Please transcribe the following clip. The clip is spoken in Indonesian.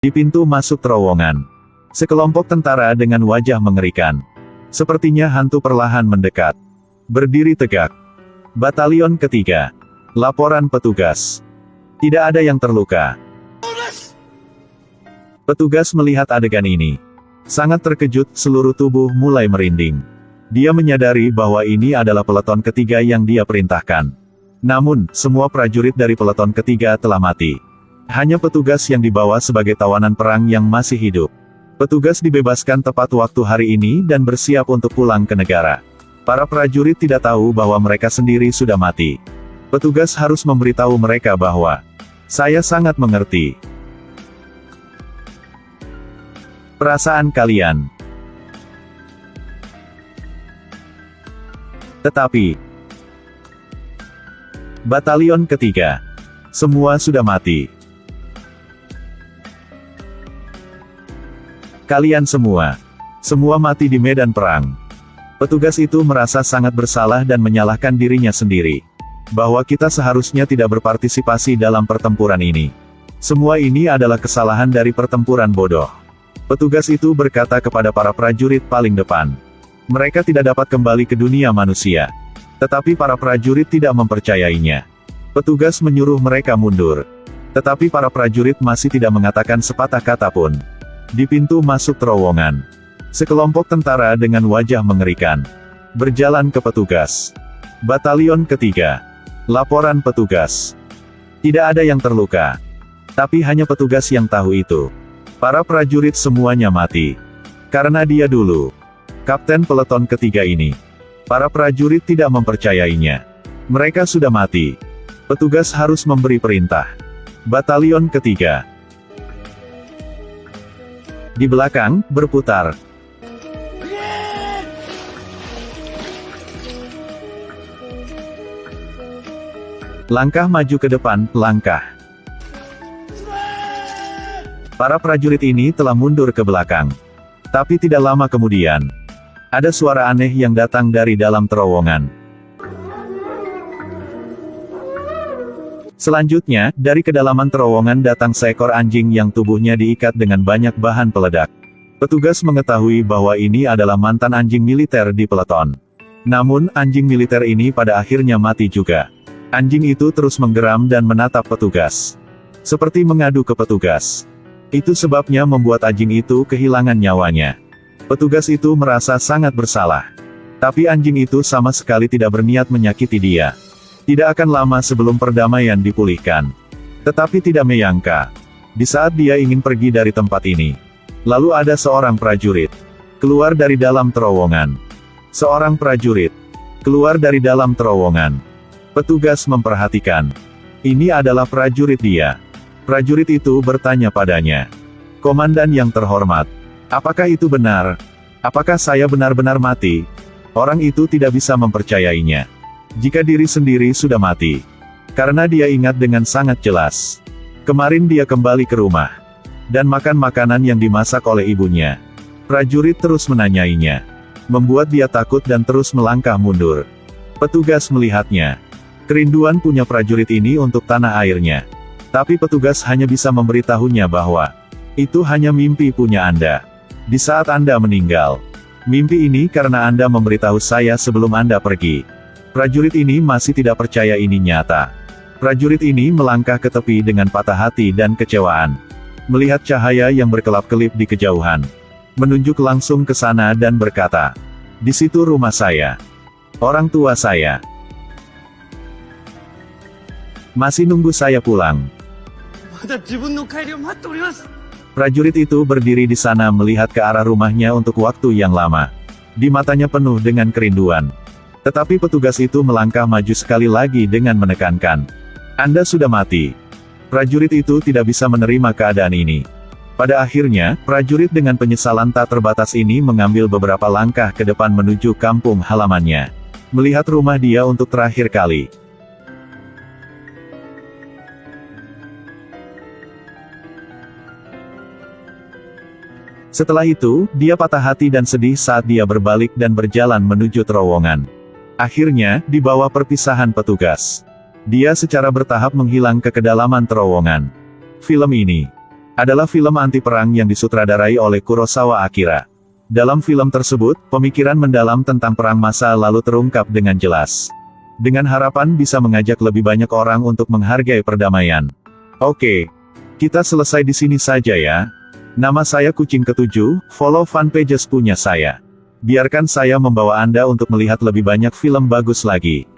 Di pintu masuk terowongan, sekelompok tentara dengan wajah mengerikan. Sepertinya hantu perlahan mendekat. Berdiri tegak. Batalion ketiga. Laporan petugas. Tidak ada yang terluka. Petugas melihat adegan ini. Sangat terkejut, seluruh tubuh mulai merinding. Dia menyadari bahwa ini adalah peleton ketiga yang dia perintahkan. Namun, semua prajurit dari peleton ketiga telah mati. Hanya petugas yang dibawa sebagai tawanan perang yang masih hidup. Petugas dibebaskan tepat waktu hari ini dan bersiap untuk pulang ke negara. Para prajurit tidak tahu bahwa mereka sendiri sudah mati. Petugas harus memberitahu mereka bahwa, "Saya sangat mengerti perasaan kalian." Tetapi, batalion ketiga, semua sudah mati. Kalian semua mati di medan perang. Petugas itu merasa sangat bersalah dan menyalahkan dirinya sendiri. Bahwa kita seharusnya tidak berpartisipasi dalam pertempuran ini. Semua ini adalah kesalahan dari pertempuran bodoh. Petugas itu berkata kepada para prajurit paling depan. Mereka tidak dapat kembali ke dunia manusia. Tetapi para prajurit tidak mempercayainya. Petugas menyuruh mereka mundur. Tetapi para prajurit masih tidak mengatakan sepatah kata pun. Di pintu masuk terowongan, sekelompok tentara dengan wajah mengerikan berjalan ke petugas. Batalion ketiga. Laporan petugas. Tidak ada yang terluka. Tapi hanya petugas yang tahu itu. Para prajurit semuanya mati. Karena dia dulu kapten peleton ketiga ini. Para prajurit tidak mempercayainya. Mereka sudah mati. Petugas harus memberi perintah. Batalion ketiga. Di belakang, berputar. Langkah maju ke depan, langkah. Para prajurit ini telah mundur ke belakang. Tapi tidak lama kemudian, ada suara aneh yang datang dari dalam terowongan. Selanjutnya, dari kedalaman terowongan datang seekor anjing yang tubuhnya diikat dengan banyak bahan peledak. Petugas mengetahui bahwa ini adalah mantan anjing militer di peleton. Namun, anjing militer ini pada akhirnya mati juga. Anjing itu terus menggeram dan menatap petugas. Seperti mengadu ke petugas. Itu sebabnya membuat anjing itu kehilangan nyawanya. Petugas itu merasa sangat bersalah. Tapi anjing itu sama sekali tidak berniat menyakiti dia. Tidak akan lama sebelum perdamaian dipulihkan. Tetapi tidak menyangka, di saat dia ingin pergi dari tempat ini, lalu ada seorang prajurit keluar dari dalam terowongan. Seorang prajurit keluar dari dalam terowongan. Petugas memperhatikan. Ini adalah prajurit dia. Prajurit itu bertanya padanya, "Komandan yang terhormat, apakah itu benar? Apakah saya benar-benar mati?" Orang itu tidak bisa mempercayainya. Jika diri sendiri sudah mati. Karena dia ingat dengan sangat jelas. Kemarin dia kembali ke rumah. Dan makan makanan yang dimasak oleh ibunya. Prajurit terus menanyainya. Membuat dia takut dan terus melangkah mundur. Petugas melihatnya. Kerinduan punya prajurit ini untuk tanah airnya. Tapi petugas hanya bisa memberitahunya bahwa itu hanya mimpi punya Anda. Di saat Anda meninggal. Mimpi ini karena Anda memberitahu saya sebelum Anda pergi. Prajurit ini masih tidak percaya ini nyata. Prajurit ini melangkah ke tepi dengan patah hati dan kecewaan. Melihat cahaya yang berkelap-kelip di kejauhan. Menunjuk langsung ke sana dan berkata, "Di situ rumah saya. Orang tua saya masih nunggu saya pulang." Prajurit itu berdiri di sana melihat ke arah rumahnya untuk waktu yang lama. Di matanya penuh dengan kerinduan. Tetapi petugas itu melangkah maju sekali lagi dengan menekankan, "Anda sudah mati." Prajurit itu tidak bisa menerima keadaan ini. Pada akhirnya, prajurit dengan penyesalan tak terbatas ini mengambil beberapa langkah ke depan menuju kampung halamannya. Melihat rumah dia untuk terakhir kali. Setelah itu, dia patah hati dan sedih saat dia berbalik dan berjalan menuju terowongan. Akhirnya, di bawah perpisahan petugas, dia secara bertahap menghilang ke kedalaman terowongan. Film ini adalah film anti-perang yang disutradarai oleh Kurosawa Akira. Dalam film tersebut, pemikiran mendalam tentang perang masa lalu terungkap dengan jelas. Dengan harapan bisa mengajak lebih banyak orang untuk menghargai perdamaian. Oke. Kita selesai di sini saja ya. Nama saya Kucing Ketujuh, follow fanpages punya saya. Biarkan saya membawa Anda untuk melihat lebih banyak film bagus lagi.